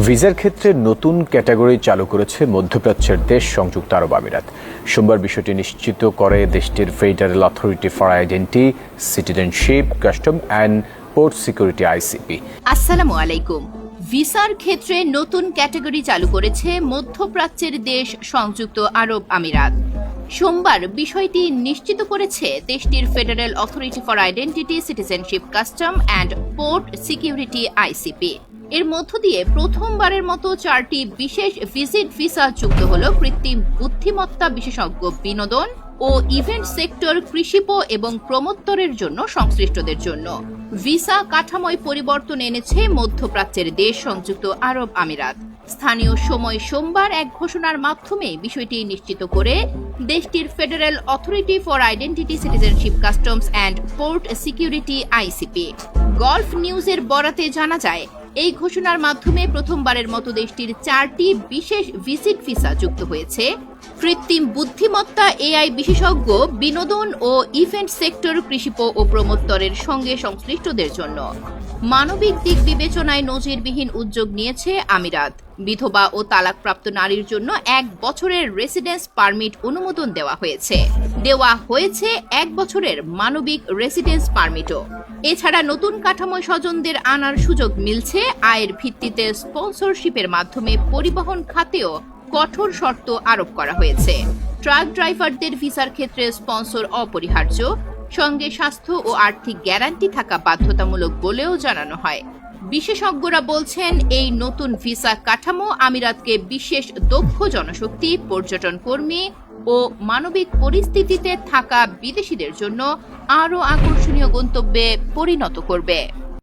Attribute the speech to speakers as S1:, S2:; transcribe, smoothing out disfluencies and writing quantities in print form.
S1: ভিসার ক্ষেত্রে নতুন ক্যাটাগরি চালু করেছে মধ্যপ্রাচ্যের দেশ সংযুক্ত আরব আমিরাত। সোমবার বিষয়টি নিশ্চিত করে দেশটির federal authority for identity, citizenship, custom and port security ICP.
S2: আসসালামু আলাইকুম। ভিসার ক্ষেত্রে নতুন ক্যাটাগরি চালু করেছে মধ্যপ্রাচ্যের দেশ সংযুক্ত আরব আমিরাত। সোমবার বিষয়টি নিশ্চিত করেছে দেশটির federal authority for identity, citizenship, custom and port security ICP. এর মধ্য দিয়ে প্রথমবারের মতো 4টি বিশেষ ভিজিট ভিসা যুক্ত হল কৃত্রিম বুদ্ধিমত্তা বিশেষজ্ঞ, বিনোদন ও ইভেন্ট সেক্টর, কৃষিপ এবং প্রমোত্তরের জন্য সংশ্লিষ্টদের জন্য। ভিসা কাঠামোয় পরিবর্তন এনেছে মধ্যপ্রাচ্যের দেশ সংযুক্ত আরব আমিরাত। স্থানীয় সময় সোমবার এক ঘোষণার মাধ্যমে বিষয়টি নিশ্চিত করে দেশটির federal authority for identity, citizenship, customs and port security ICP. Golf নিউজের বরাতে জানা যায়, এই ঘোষণার মাধ্যমে প্রথমবারের মতো দেশটির 4টি বিশেষ ভিজিট ভিসা যুক্ত হয়েছে কৃত্রিম বুদ্ধিমত্তা, এআই বিশেষজ্ঞ, বিনোদন ও ইভেন্ট সেক্টর, কৃষিপ ও প্রমোত্তরের সঙ্গে সংশ্লিষ্টদের জন্য। মানবিক দিক বিবেচনায় নজিরবিহীন উদ্যোগ নিয়েছে আমিরাত। বিধবা ও তালাকপ্রাপ্ত নারীর জন্য 1 বছরের রেসিডেন্স পারমিট অনুমোদন দেওয়া হয়েছে 1 বছরের মানবিক রেসিডেন্স পারমিটও। এছাড়া নতুন কাঠামোয় স্বজনদের আনার সুযোগ মিলছে। আয়ের ভিত্তিতে স্পন্সরশিপের মাধ্যমে পরিবহন খাতেও কঠোর শর্ত আরোপ করা হয়েছে। ট্রাক ড্রাইভারদের ভিসার ক্ষেত্রে স্পন্সর অপরিহার্য, সঙ্গে স্বাস্থ্য ও আর্থিক গ্যারান্টি থাকা বাধ্যতামূলক বলেও জানানো হয়। বিশেষজ্ঞরা বলছেন, এই নতুন ভিসা কাঠামো আমিরাতকে বিশেষ দক্ষ জনশক্তি, পর্যটন কর্মী ও মানবিক পরিস্থিতিতে থাকা বিদেশিদের জন্য আরও আকর্ষণীয় গন্তব্যে পরিণত করবে।